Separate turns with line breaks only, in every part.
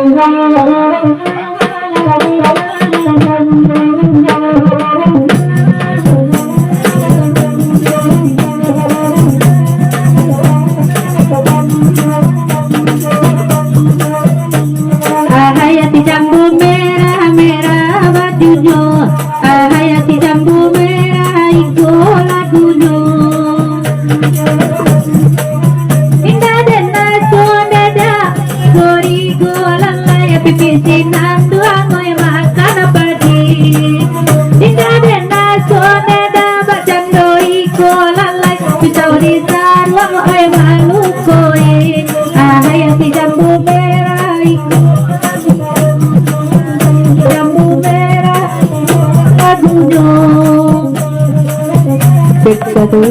Hayati jambu merah merah bajunya, hayati jambu merah itu lagunya. Indah dan nasun dada, gori golalai pipisi nandu angoy makan padi. Indah dan nasun dada, bacan doi golalai pisau di sarwang oi malu koi. Hayati jambu merah itu jambu merah lagunya. Cek satu.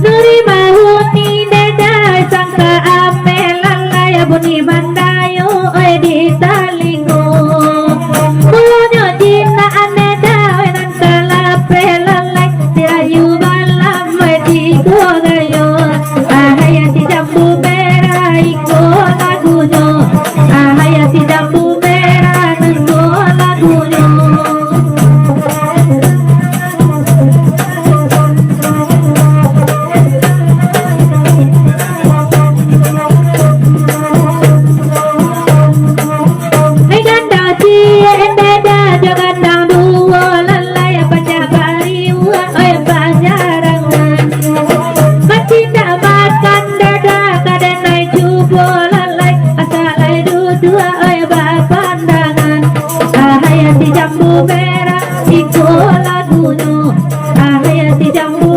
Nuri mahuni dada sangka amelalai buni bandayo oi di talingo. Mulanya jina aneda oi nan kala pelalai dirayu balam oi di gogayo. Hayati jambu merah iko lagunya, hayati jambu merah nengko lagunya. Hayati jambu merah iko lagunya, hayati jambu